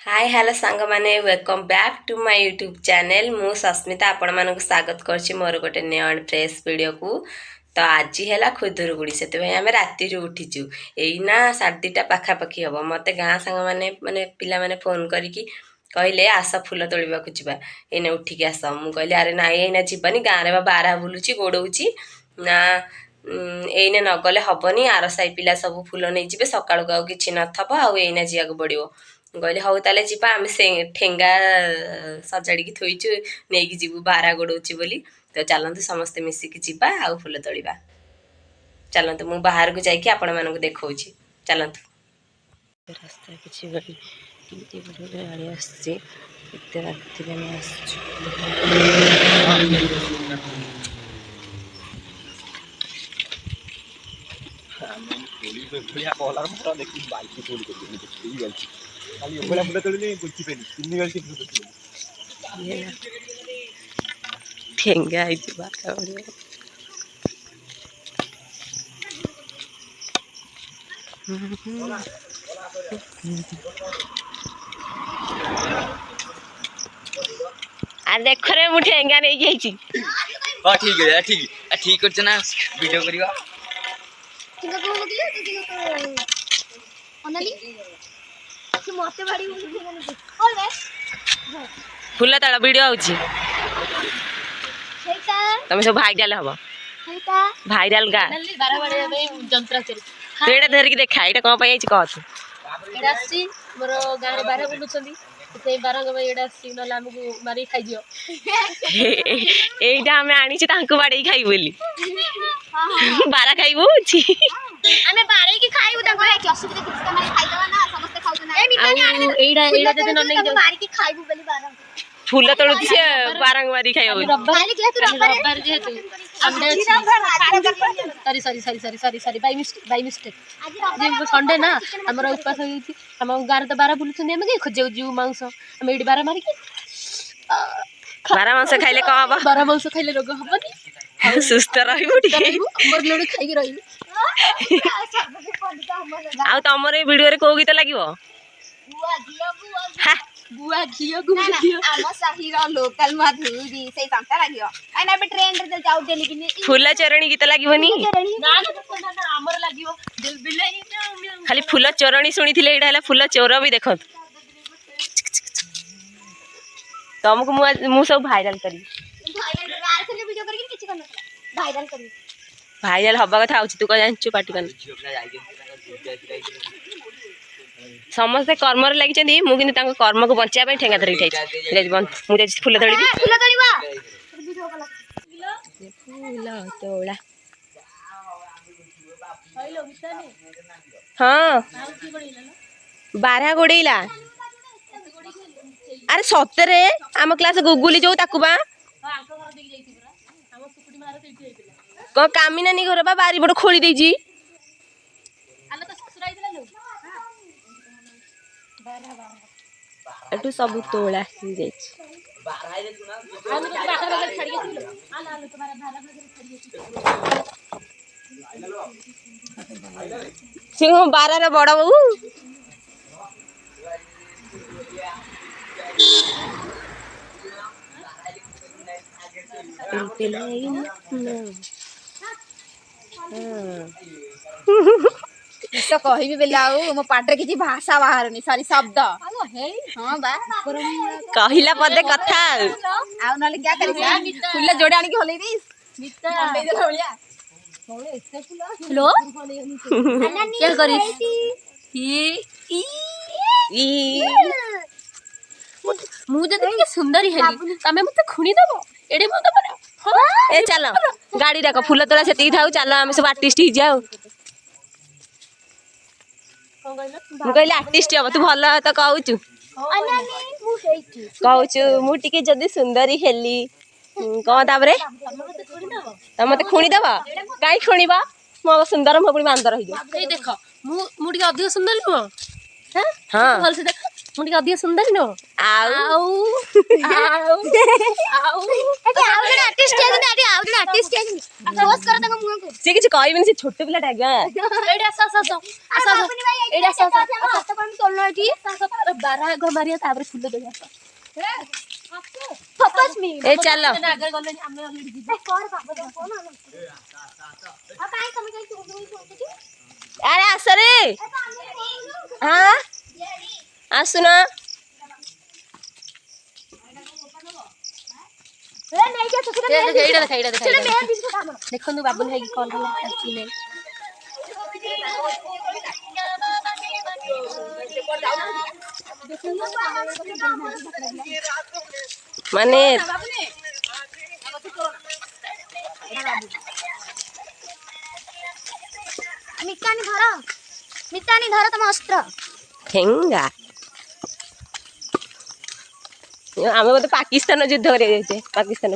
हाय hello सांग माने welcome back to my YouTube channel मु सस्मिता आपण मानक स्वागत करछि मोर गोटे न्यू एंड फ्रेश वीडियो को। तो आज है खुदुरगुड़ी से आम राति उठीचु एना 2:30 पाखापाखि हम मत गाँ सांग माने माने पिला माने फोन करिकी कहले आस फूल तोड़ा जा एने उठिकी आस मु कहली अरे ना एना जीवानी गाँव में बारा बुलूची गोड़ौची ना एने नगले हबनी आर साई पिला सब फूल नहीं जी सका कि नथब आईना जावाक पड़ो कहली हौ ताले जीवा आम से ठेंगा सजाड़ी थोईचु नहीं जीवु बारा गोड़ौची बोली तो चलतु समस्ते मिसिकी जीवा आ फूल तोड़ा चलतु मु बाहर को जाइए आपण मानक देखा चलतु रास्ता किसी गाड़ी आसती ठेंगा आ देख रे मु ठेंगा नहीं जाइची हां ठीक है ठीक ठीक करछ ना वीडियो करिवा ठेंगा को होगले तो अनली कि मते बाड़ी हो ठेंगा नहीं बोल बे फुला ताला वीडियो आउची सेटा तमे सब भाइराल हबो सेटा भाइराल गा नली बारा बारे में जंत्रा चल तो एटा धर के देखा एटा कोन पई आइची कहत एडा सी मोर गां रे बारा बुलुचंदी ते बारा गबे एडा सी न लामु मारी खाइ दियो एटा हमें आनी छी तांको बाडे खाइ बोली बारा खाइबो छी हमें बारे की खाइबो त गए कि असुविधा किछ त मारी खाइ दवा ना समस्त खाउ ना ए मितानी एडा एडा दे न नहीं मारी की खाइबो बोली बारा फूल तोड़ से बारंग मारी खाइबो रब्बार जेतु रब्बार जेतु Sunday sorry sorry sorry sorry sorry sorry by mistake आज संडे ना हमर उपास होई हम गार त बारा बुलुछन हम के खोजे जू मांस हम एडी बारा मारी के बारा मांस खाइले का हबा बारा मांस खाइले रोग हबनी सुस्त रहिबो ठीक हमर लोड़ी खाइ के रही आ तमर ए वीडियो रे को गीत लागिवो बुआ घियो आम साही रो लोकल मधुरी से संता लागियो आइना बे ट्रेन रे जाउ डेली बिने फूला चरणी गीत लागिवनी ना ना हमर लागियो दिल बिले खाली फूला चरणी सुनिथिले एडा हला फूला चोर भी देखत तुमको मु सब वायरल करी यार से वीडियो करके किछ करन वायरल करी वायरल हबा कथा आउची तू का जानछु पाटी कन समस्त कर्म लगी मुझे कर्म को बचा ठेंगा धरिक मुझे फूल तोड़ी फूल तोड़ा हाँ बारह गोड़ेला अरे सतरे आम क्लास गुगुली जो ताकू बा कौन कामी नानी घर बा बारी बड़ खोली देजी एटू सब तोड़ा ही जाई सिंह बारा रे बड़ बाबू तो कहि बेलाऊ मो पाटरे किछि भाषा बाहरनी सॉरी शब्द हां बा कहिला पदे कथा आ नले क्या करिसा फूल जोड़े आनी के होले दिस मिता दे दे होलिया होले एते फूल हेलो क्या करिस ई मु जदि के सुंदरी हेली तमे मते खुणी दबो एडे मते पर ए चलो गाड़ी डाक फूल तोड़ा से थाऊ चलो आम सब आर्टिस्ट ही जाऊ मु कहले आर्टिस्ट हम तू भल तो कहूचु कहूचु मु टिके जदी सुंदरी हेली कौन ताबरे तम मते खुणी दबा काई खुणीबा मो सुंदर मो पुनी बांदर रही ए देखो मु टिके अधिक सुंदर नु हां हां भल से देख ମୁଁ ଟିକେ ଅଧିକ ସୁନ୍ଦରୀ ନ ଆଉ ଆଉ ଆଉ ଆଉ ଏଠି ଆଉ ଜଣେ ଆର୍ଟିଷ୍ଟ ଅଛନ୍ତି ଏଠି ଆଉ ଜଣେ ଆର୍ଟିଷ୍ଟ ଅଛନ୍ତି ଫୋର୍ସ କର ତାଙ୍କ ମୁହଁକୁ ସେ କିଛି କହିବେନି ସେ ଛୋଟ ପିଲାଟା ଆଜ୍ଞା ଏଇଠି ଆସ ଆସ ଆସ ଆସ ଆସ ଏଇଠି ଆସ ଆସ ହାତ କଣ ତୋଳନ ଏଠି ବାର ଆଗ ମାରିବା ତାପରେ ଫୁଲ ଦେବି ଆସ ଫୋକସ ମି ଏ ଚାଲ ଆଗରେ ଗଲେଣି ଆମେ already ଯିବୁ। କଣ ବାବା କଣ ଆଉ କାଇଁ ତମେ କାଇଁ ତୋଳୁଛ ଆରେ ଆସରେ ହଁ ଆସୁନ ଦେଖନ୍ତୁ ବାବୁନି ଭାଇ କଲ୍ କଲା ଆସିଛି ନାଇଁ ମାନେ ମିତାନି ଧର ତମ ଅସ୍ତ୍ର ଠେଙ୍ଗା ଆମେ ବୋଧେ ପାକିସ୍ତାନ ଯୁଦ୍ଧ କରିବାକୁ ଯାଇଛେ ପାକିସ୍ତାନ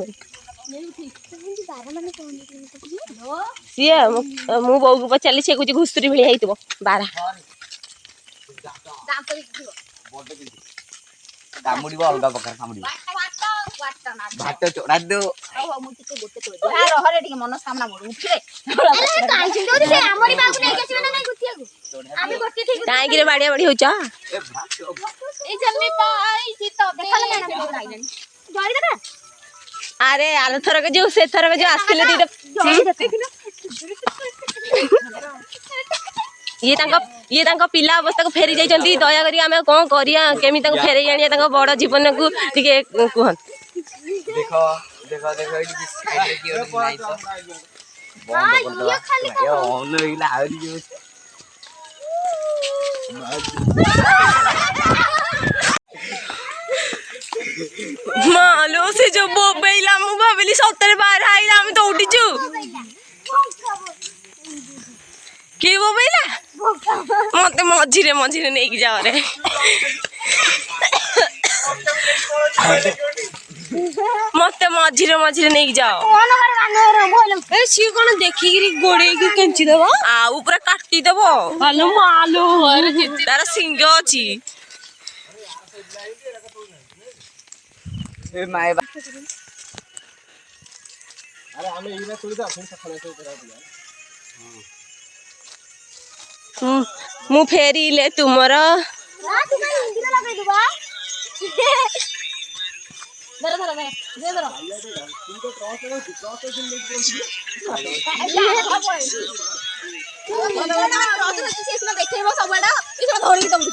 ସିଏ ମୁଁ ବୋଉକୁ ପଚାରିଲି ସିଏ କହୁଛି ଘୁଷୁରୀ ଭଳିଆ ହେଇଥିବ ବାରା କାମୁଡିବ ଅଲଗା ପ୍ରକାର କାମୁଡିବ ଭାତ ଚୋଡ଼ା ଦଉ ରହରେ ଟିକେ ମନସ୍କାମନା ମୋର ଉଠିରେ କାଇଁ ଚିନ୍ତା ସେ ଆମରି ବାବୁ ନେଇକି ଆସିବେ ନା ନାଇଁ ଗୁତିଆକୁ ଆମେ ଗୋଟି ଠିକ କାହିଁକି ବାଡିଆ ବାଡି ହଉଛ ଏଇ ଜମି ପାଇ ଶୀତ ଦେଖାଲେ ନା ଜରି ଦେବେ ଆରେ ଆରଥରକ ଯୋଉ ସେଥରକ ଯୋଉ ଆସିଥିଲେ ଦିଟା ଇଏ ତାଙ୍କ ପିଲା ଅବସ୍ଥାକୁ ଫେରି ଯାଇଛନ୍ତି ଦୟାକରି ଆମେ କଣ କରିବା କେମିତି ତାଙ୍କୁ ଫେରେଇ ଆଣିବା ତାଙ୍କ ବଡ ଜୀବନକୁ ଟିକେ କୁହନ୍ତୁ ଦେଖ ଦେଖ ଦେଖ ଏଇଠି କିଏ ଗୋଟେ ନାଇଁ ତ ବନ୍ଦ କରିଦବା ଅନ ହେଇଗଲା ଆହୁରି ଯୋଉ ମାଲୋ ସେ ଯୋଉ ବୋବେଇଲା ମୁଁ ଭାବିଲି ସତରେ ବାହାର ଆଇଲା ଆମେ ତ ଉଠିଛୁ କିଏ ବୋବେଇଲା ମତେ ମଝିରେ ମଝିରେ ନେଇକି ଯାଅରେ ମତେ ମଝିରେ ମଝିରେ ନେଇକି ଯାଅ ଏ ସିଏ କଣ ଦେଖିକିରି ଗୋଡେଇକି କେଞ୍ଚି ଦବ ଆଉ ପୁରା କାଟିଦବ ତାର ସିଂହ ଅଛି ଏ ମାଏ ମୁଁ ଫେରିଲେ ତୁମର ଦେଖେଇବ ସବୁଆଡେ ଧରିକି ତମକୁ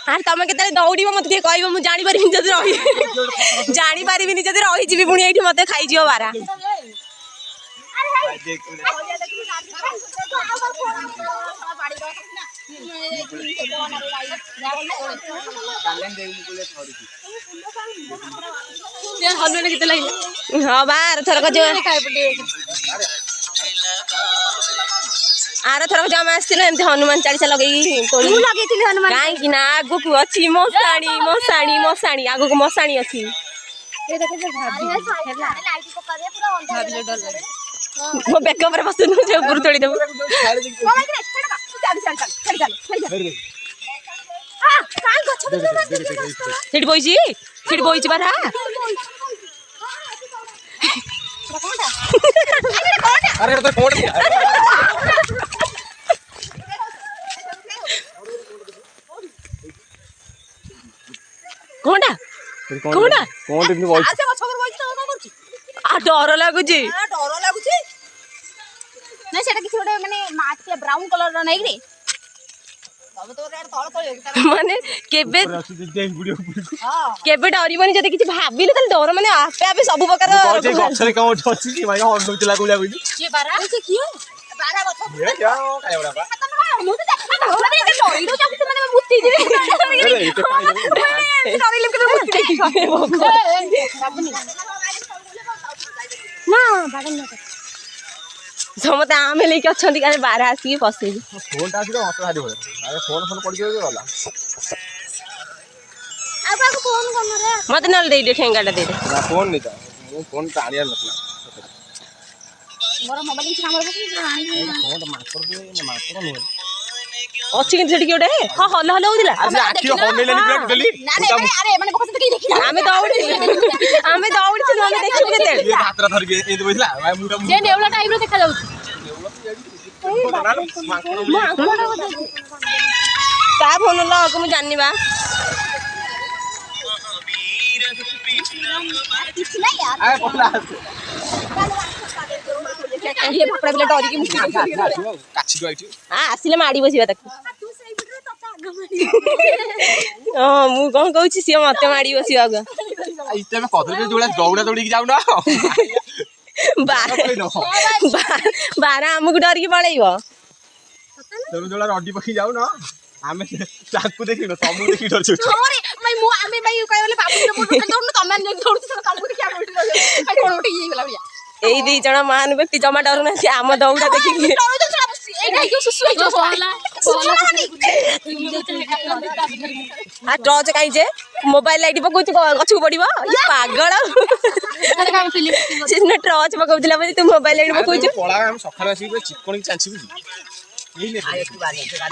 ଆରେ ତମେ କେତେବେଳେ ଦୌଡ଼ିବ ମତେ ଟିକେ କହିବ ମୁଁ ଜାଣିପାରିବିନି ଯଦି ଜାଣିପାରିବିନି ଯଦି ରହିଯିବି ପୁଣି ଏଇଠି ମତେ ଖାଇଯିବ ବାରା ହଁ ବା ଆରଥରକ ଯୋଉ ଆମେ ଆସିଥିଲେ ଏମିତି ହନୁମାନ ଚାଳିଶା ଲଗେଇକି ଲଗେଇଥିଲି ହନୁମାନ କାହିଁକି ନା ଆଗକୁ ଅଛି ମଶାଣି ଆଗକୁ ମଶାଣି ଅଛି ମୋ ବେକ ଉପରେ ବସୁନୁ ସେ ଉପରୁ ତୋଳିଦେବୁ ସେଠି ବଇଛି ବାରା କଣଟା ଡର ଲାଗୁଛି ନାଇଁ ସେଟା କିଛି ଗୋଟେ ମାନେ ମାଟିଆ ବ୍ରାଉନ କଲର ର ନାଇଁ କି ମାନେ କେବେ ଡରିବନି ଯଦି କିଛି ଭାବିଲେ ତାହେଲେ ଡର ମାନେ ଆପେ ଆପେ ସବୁ ପ୍ରକାର ସମସ୍ତେ ଆମେ ନେଇକି ଅଛନ୍ତି କାଳେ ବାରା ଆସିକି ପଶେଇବି ମତେ ନହେଲେ ଦେଇଦେ ଠେଙ୍ଗାଟା ଦେଇଦେ ମୋର ମୋବାଇଲ କିଛି କାମରେ ବସିଛି ଅଛି କିନ୍ତୁ ସେଠି ଗୋଟେ ହଁ ହଲ ହଲ ହଉଥିଲା ଆମେ ଦୌଡ଼ିଥିଲୁ ଆମେ ଦୌଡ଼ିଥିଲୁ ଆମେ ଦେଖିବୁ କେତେବେଳେ ସେ ନେଉଳା ଟାଇପର ଦେଖାଯାଉଛି। ତା ଫୋନ ଲଗ ମୁଁ ଜାଣିନି ବା କିଛି ନାହିଁ ୟାର ଆସିଲେ ମାଡ଼ି ବସିବା ତାକୁ ହଁ ମୁଁ କଣ କହୁଛି ସିଏ ମତେ ମାଡ଼ି ବସିବା ଆଗ ଦୌଡ଼ା ଦୌଡ଼ିକି ଯାଉନ ବାରା ଆମକୁ ଡରିକି ପଳେଇବ ତମେ ଯୋଉଟା ରଡି ପକେଇ ଯାଉନ ଆମେ ତାକୁ ଦେଖିନ ତମକୁ ଦେଖି ଡରୁଛୁ ଆମେ ଭାଇ କହିଲେ ବାବୁ ତମେ କଣ ଗୋଟେ ଇଏ ହେଇଗଲା ଭଳିଆ ଏଇ ଦି ଜଣ ମହାନ ବ୍ୟକ୍ତି ଜମା ଡରୁନାହାନ୍ତି ଆମ ଦୌଡ଼ା ଦେଖିକି ଆ ଟର୍ଚ କାହିଁ ଯେ ମୋବାଇଲ ଲାଇଟ୍ ପକଉଛି ଗଛକୁ ପଡିବ ଇଏ ପାଗଳ ସେ ସିନା ଟର୍ଚ ପକଉଥିଲା ବୋଲି ତୁ ମୋବାଇଲ ଲାଇଟ୍ ପକଉଛୁ ସକାଳେ ଆସିକି ଚିପକଣିକି ଚାଞ୍ଚିବୁ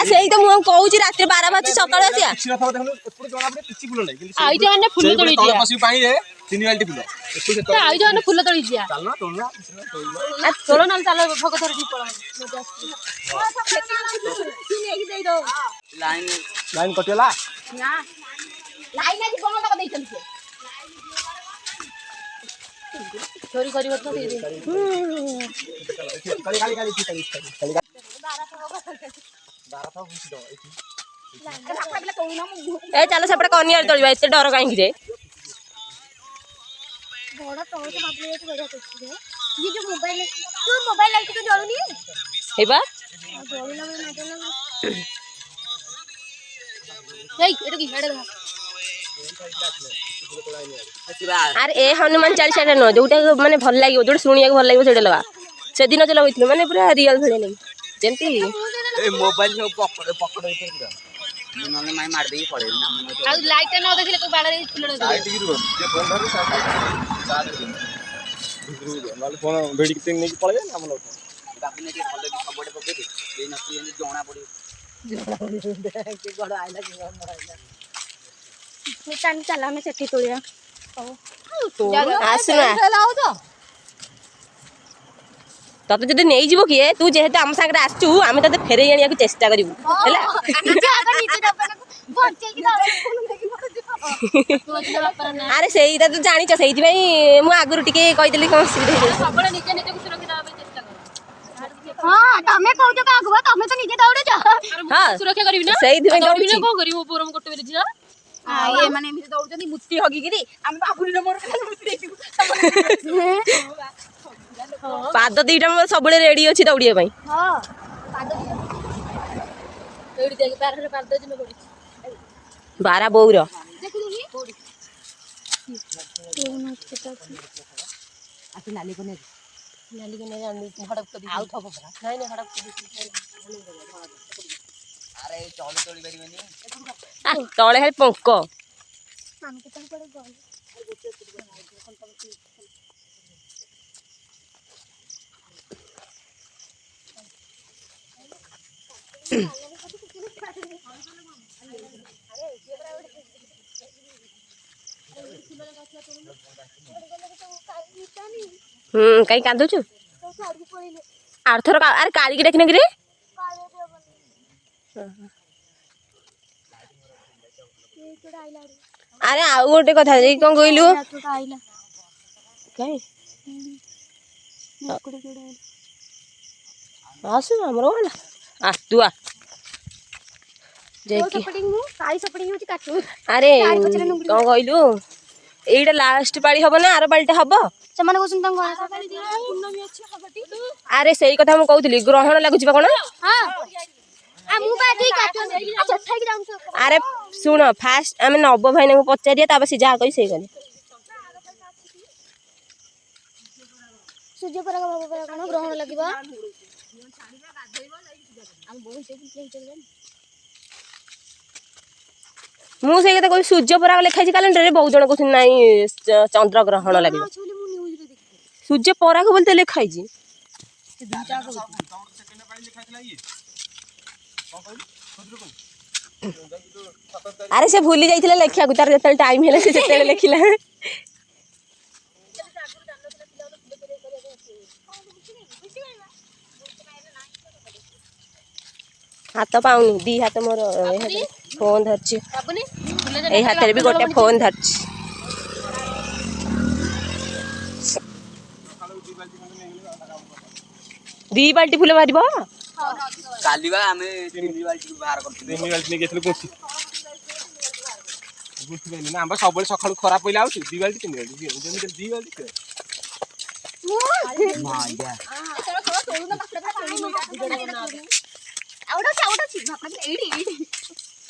ସେଇ ତ ମୁଁ କହୁଛି ରାତିରେ 12 ବାଜୁଛି ସକାଳେ ଆସିବା ଫୁଲ ତୋଳି ପାଣିରେ 3 ବାଲ୍ଟି ଫୁଲ ଫୁଲ ତୋଳି ଯିବା ତୋଳ ନହେଲେ ଚାଲ ଭୋଗ ଧର ଲାଇନ କଟିଗଲା ଲାଇନ ଆଜି ବନ୍ଦ କରିଦେଇଛନ୍ତି ଚୋରି କରିବ ତ ଏ ଚାଲ ସେପଟେ କନିଆର ତୋଳିବା ଏତେ ଡର କାହିଁକି ଯେ ବଡ ଟର୍ଚ ବାବୁଲେ ବଢିଆ କରୁଛି ये जो मोबाइल तू मोबाइल लाइट तो जलुनी हेबा जलुना ना जलुना नहीं एटा की हेडे आर ए हनुमान 40 टा न जोटा माने भल लागियो जोटा सुनिया भल लागियो सेटा लगा से दिन चला होइथिलो माने पूरा रियल भले लागी जेंती ए मोबाइल सब पकड़ होइथिलो पूरा नने माई मार देई पड़े ना आ लाइट न देखले तो बाड़ा रे फुल न लाइट की रुक जे फोन धर साथ नले फोन भेडी के नेकी पळे ना हमलो बाकी ने के भले की सबडे पके दे ए नथि एनी जोणा पड़ी के गड आइला के गड आइला मिटान चला में सेठी तोलिया आसना तते जदि नै जीवो किए तू जेहेतु हम संगे आछू आमे तते फेरै आनिया को चेष्टा करिवु हैला अरे सेईटा तू जानिछ सेईथि भाई मु आगुरु टिके कहि देली कोन सुविधा हे सबले निजे निजे को सुरक्षा देबा चेष्टा कर हां तमे कहू का आगुवा तमे तो निजे दौड़े जा हां सुरक्षा करबी ना सेईथि भाई दौड़बी ना कोन करिवो पोरम गोटे बेले जिया ये माने एमिति दौड़जनी मुत्ती हगी गिरी हम बाबुरी न मोर मुत्ती देखिबु पाद दीटा मोर सबले रेडी अछि दौड़िया भाई हां पाद एडी देख पैर रे पाद दिन पड़ी 12 बौर देखु देखी पड़ी आती लाली को ने जान हड़प कर आउ थब परा नहीं हड़प कर अरे चोली चोली करिवनी आ तळे है पंक हम के तन पड़े गल कहीं कांदुचु आरथर अरे काली की देखने रे अरे आउ गोटे कथा जे कोन कहलु काई आसु हमरो वाला आ तू आ जे की काई सपडिंग होची काटू अरे कोन कहलु एइटा लास्ट पाली हबो ना आरो पालीटा हबो समान कोसन तंग पूर्णमी अछि हबटी अरे सही कथा हम कहउतली ग्रहण लागुची बा कोन हां आ मु बा ठीक काटू अच्छा थाई जाम अरे सुन फास्ट आमे नब भाईना को पचारिया ताबे से जा कहि सही गने सूर्य पराग बाबा पराग कोन ग्रहण लागिबा हम बहुत से चल मु से कथा कोइ सूर्य पराग लिखाइ छै कैलेंडर रे बहुत जण कहथि नाही चंद्र ग्रहण लागिबो सूर्य पराग बोलते लिखाइ छै अरे से भूली जाइथिला लेखिया को तार जतल टाइम हेला से जतल लेखिला हाथ पाउनी दी हाथ मोर फोन धरछि बाबुनी ए हाथ रे भी गोटे फोन धरछि दी बाल्टी फूल मारिबो काली बा हमें 3 बाल्टी बाहर करते 3 बाल्टी ने गेथले गुथि गुथि बेले ना हम सब सखाळु खराब पइला आउछि 2 बाल्टी 3 बाल्टी जेमि 2 बाल्टी माया चलो थोड़ा तोड़ू ना आउडा छी भापना एडी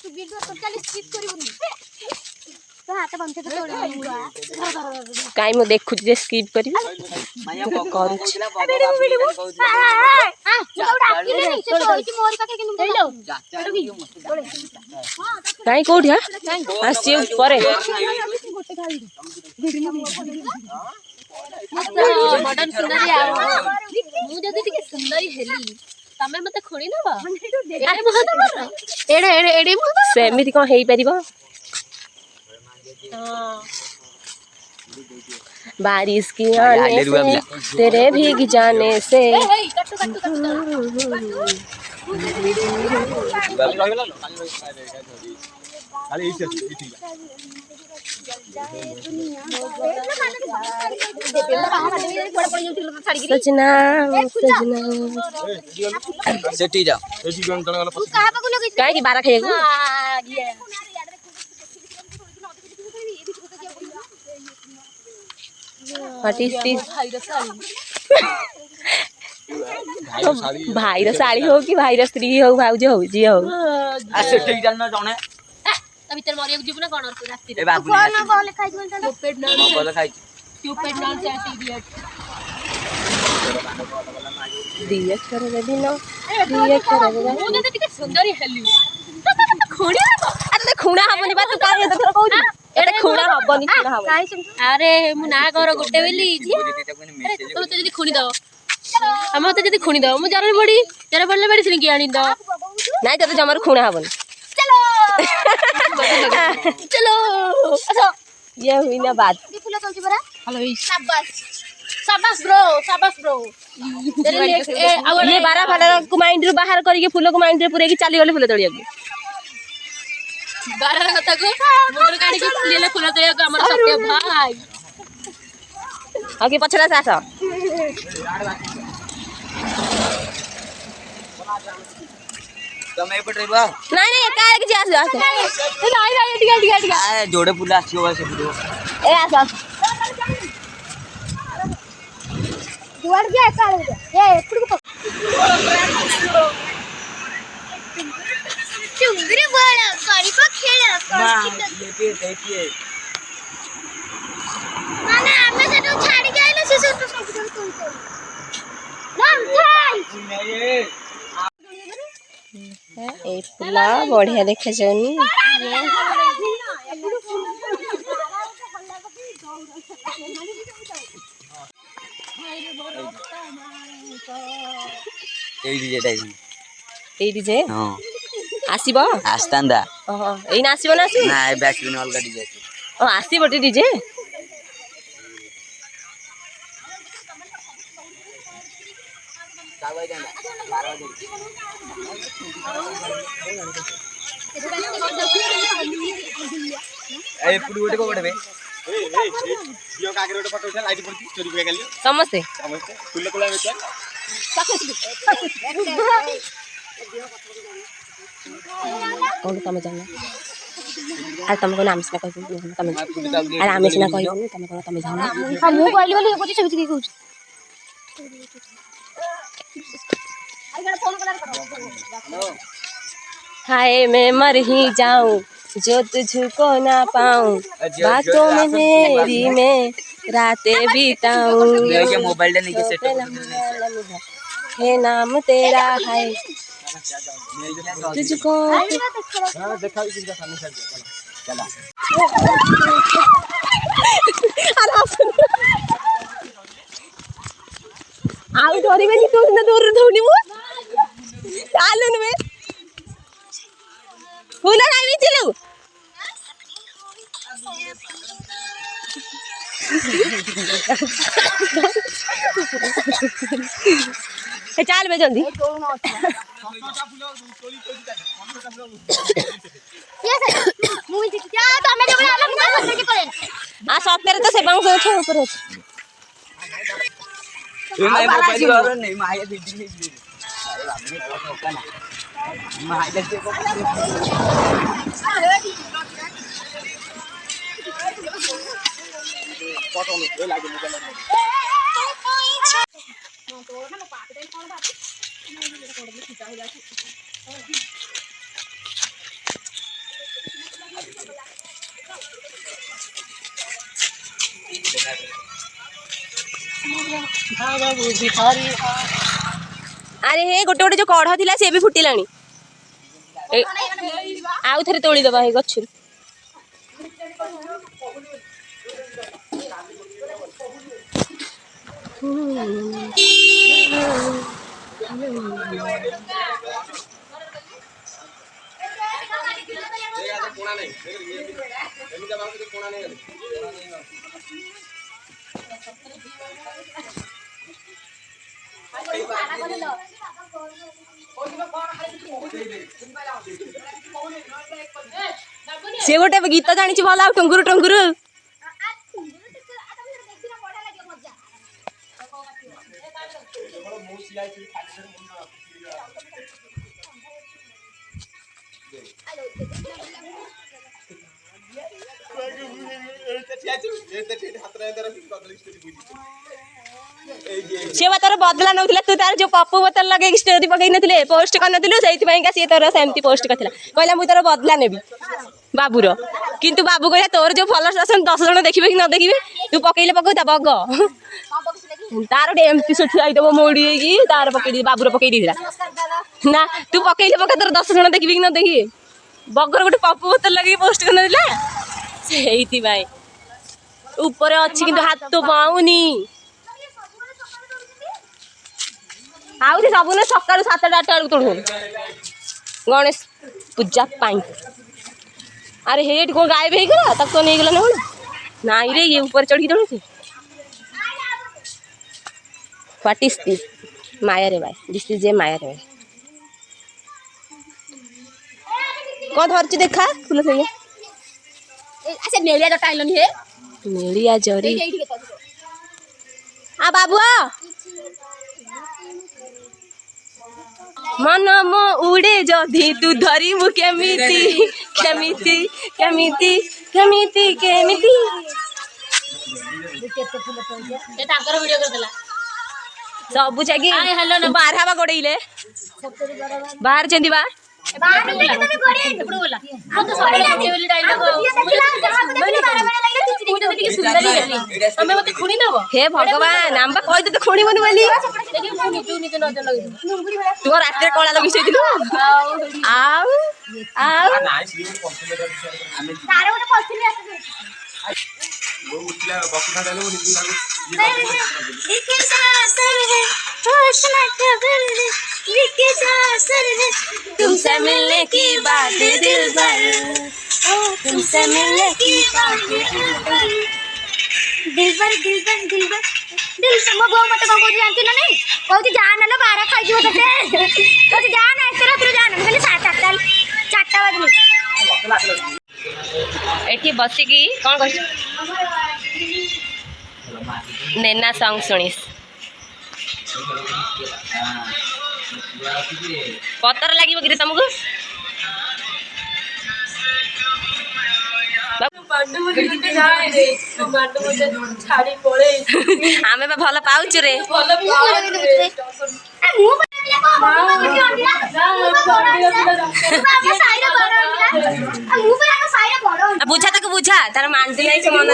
तू वीडियो टोटली स्किप करिवनी तो हाथ बंधे तो तोड़ काई मो देखु जे स्किप करी माया करू हां मोर पाके कि लो काई कोठी हा आसी परे मॉडर्न सुंदरी आ मु जदी टिके सुंदरी हेली तमे मते खोणी नबा एडे मुह तमर एडे मुह सेमिति कोन हेई परिबो बारिश की आने से तेरे भीग जाने से सजना सजना सेठी जा सेठी गन तण वाला कहां पाको लगे काहे की बारा खाइएको व्हाट इज दिस भाई रो साड़ी हो कि भाई रो स्त्री हो भाउज हो जी हो आ सेठी जान ना जणे ता भीतर मरिया जीव ना कोन राती ए बाबू कौन कॉल खाइ दिवन त स्टूपिड नॉन बोल खाई स्टूपिड नॉनसेंस इडियट दिए करे दिनो दिए करे मु जदी टिके सुंदरी हेली खोणी अरे खुणा हबनी बा तू काहे एथर कहू एटा खुणा हबनी खुणा हबनी काई सुन अरे मु ना कर गोटे बेली तो तो जदी खुणी दो हम तो जदी खुणी दो मु जरन बडी जरा बडले मेडिसिन की आनी दो नाइ त जमर खुणा हबनी चलो अच्छा ये हुई ना बात दी फुला चलची बरा हेलो शाबाश शाबाश ब्रो तेरे ये बारा फाला को माइंड रो बाहर करके फूल को माइंड रे पुरे की चली गले फूल तोड़िया बारह कथा को मोटर गाड़ी के लिए फुल तोड़िया को हमर सत्य भाई ओके पछला सास तमे एपट रहबा नहीं नहीं काहे के आस आस नहीं ठीक आ जोड़े पुला आछियो बा सेठी ए आस दुआर गया काल ए एपड़ को चुंगरी बोला करी को खेल देखिए माने हमें से तो छाड़ी के आइले से तो सब तो लम थाई ए फुला बढ़िया देखे जौनी এই ডিজে টাইম এই ডিজে हां आसीबो आस्तांदा ओहो एई ना आसीबो ना आसी ना ए बैक बिन अलगा डिजे ओ आसीबो टी डिजे कागज देंदा 12 ए पुडी ओटे को ओटे बे यो कागे ओटे फोटो उठा लाइट पड़ती चोरी पे गेली समस्ते समझते फुल कोला में चल कौन तम जाना आ तम को नाम से कह तम अरे आमे से ना कहियो तम को तम जाना हां मु कहली बोली को से की कहू हाय मैं मर ही जाऊं जो तुझको ना पाऊं बातों में मेरी मैं रातें बिताऊं ये मोबाइल ले के सेट है नाम तेरा है तुझको हां देखा इनका सामने साइड चला ଆଉ ଧରିବେନି ତୁ ସିନା ଦୂରରୁ ଧଉଣିବୁ ଚାଲୁନୁ ବେ ଫୁଲ ଖାଇବି ଚିଲୁ ଚାଲ ବେ ଜଲ୍ଦି ସତରେ ତ ସେ ବାଉଁଶ ଗଛ ଉପରେ ଅଛି अरे हे गोटे गोटे जो कढ़ थिला से भी फुटिलानी आउ थरे तोड़ी दबा हे गछ से गोटे गीत जानी भल टुंगुरु टुंगुरु सी तोर बदला नौ तू तार जो पप्पू बोतल लगे स्टोरी पकई नथिले पोस्ट कर नथिलु सेइति सी तोर सेमती पोस्ट करथिला कहला मु तोर बदला नेबी बाबूर किंतु बाबू कहला तोर जो फॉलोअर्स आसन 10 जण देखिबे कि न देखिबे तू पकईले पकौता बग तार गोटे एमती सुठी आइदब मोड़ी की तार पकई बाबूर पकई देला ना तू पकईले पका तोर 10 जण देखिबे कि न देखिबे बगर गोटे पप्पू बोतल लगे पोस्ट कर नथिला सेइति भाई ऊपर अछि किंतु हाथ तो पाउनी आउरी सबुने सकाळु 7-8 बेलू तोड़ गणेश पूजा पाई अरे हेट को गायब हो गला तक तो नहीं गला ना नाई रे ये ऊपर चढ़ी दौड़ व्हाट इज दिस माया रे भाई दिस इज ए माया रे भाई कौन धरची देखा फूल से अच्छा नेलिया जटा आइलनी हे नेलिया जरी आ बाबू मन मो उड़े जदि तू धरी मु केमिति केमिति केमिति केमिति केमिति ए ताकर वीडियो कर देला सब जागी बाहर हवा गोड़ेइले बाहर चंदी बा बाहर लेके तने गोड़ी एपड़ बोला हम तो सब लागे वाली डायलॉग मुझे देखि सुंदरी गेली हमें मते खुणी देबो हे भगवान हम बा कहि दे खुणी बनी बोली देखि मु निके नजर लगे तू रात रे कोला लगी छैदिलु आउ आउ तारे गोटे पछिली आसे वो उठला बक्सा डाले वो हिंदू लिखे जा असर है होश ना खबर है लिखे जा असर है तुमसे मिलने की बात दिल भर तुमसे मिलने की बात दिल भर मो गो मत को जानती ना नहीं कहती जा ना लो बारा खाई जीव तते कहती जा ना तेरा फिर जा ना कहले 4टा बजे एठी बसिकी कौन कर नेना सॉन्ग सुनिस पतर लागिब कि तुमको आमे बा भल पाउछु रे बुझा तक बुझा तार मांडी नहीं से मन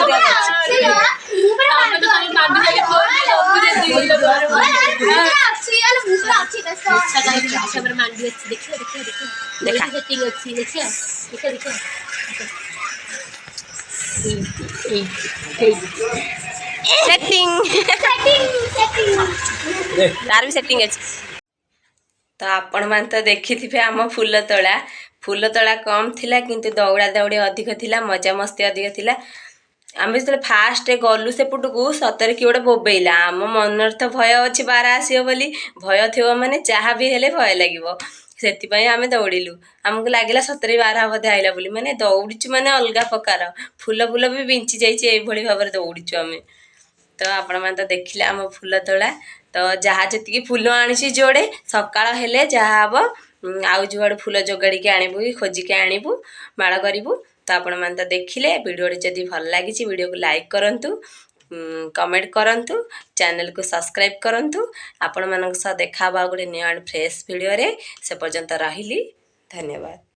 ସେଟିଂ ଦେ ତାର ବି ସେଟିଂ ଅଛି। ତ ଆପଣମାନେ ତ ଦେଖିଥିବେ ଆମ ଫୁଲ ତୋଳା କମ୍ ଥିଲା କିନ୍ତୁ ଦୌଡ଼ା ଦୌଡ଼ି ଅଧିକ ଥିଲା, ମଜାମସ୍ତି ଅଧିକ ଥିଲା। ଆମେ ଯେତେବେଳେ ଫାଷ୍ଟ ଗଲୁ ସେପଟକୁ ସତରେ କିଏ ଗୋଟେ ବୋବେଇଲା। ଆମ ମନରେ ତ ଭୟ ଅଛି ବାରା ଆସିବ ବୋଲି, ଭୟ ଥିବ ମାନେ ଯାହା ବି ହେଲେ ଭୟ ଲାଗିବ। ସେଥିପାଇଁ ଆମେ ଦୌଡ଼ିଲୁ। ଆମକୁ ଲାଗିଲା ସତରେ ବାରା ବୋଧେ ଆଇଲା ବୋଲି, ମାନେ ଦୌଡ଼ିଛୁ ମାନେ ଅଲଗା ପ୍ରକାର। ଫୁଲ ବି ବିଞ୍ଚି ଯାଇଛି, ଏଇଭଳି ଭାବରେ ଦୌଡ଼ିଛୁ ଆମେ। ତ ଆପଣମାନେ ତ ଦେଖିଲେ ଆମ ଫୁଲ ତୋଳା। ତ ଯାହା ଯେତିକି ଫୁଲ ଆଣିଛି ଯୋଡ଼େ, ସକାଳ ହେଲେ ଯାହା ହବ ଆଉ ଯୁଆଡ଼ୁ ଫୁଲ ଯୋଗାଡ଼ିକି ଆଣିବୁ କି ଖୋଜିକି ଆଣିବୁ, ମାଳ କରିବୁ। ତ ଆପଣମାନେ ତ ଦେଖିଲେ। ଭିଡ଼ିଓଟି ଯଦି ଭଲ ଲାଗିଛି ଭିଡ଼ିଓକୁ ଲାଇକ୍ କରନ୍ତୁ, କମେଣ୍ଟ କରନ୍ତୁ, ଚ୍ୟାନେଲକୁ ସବସ୍କ୍ରାଇବ୍ କରନ୍ତୁ। ଆପଣମାନଙ୍କ ସହ ଦେଖା ହବା ଆଉ ଗୋଟେ ନ୍ୟୁ ଆଣ୍ଡ ଫ୍ରେଶ୍ ଭିଡ଼ିଓରେ। ସେ ପର୍ଯ୍ୟନ୍ତ ରହିଲି, ଧନ୍ୟବାଦ।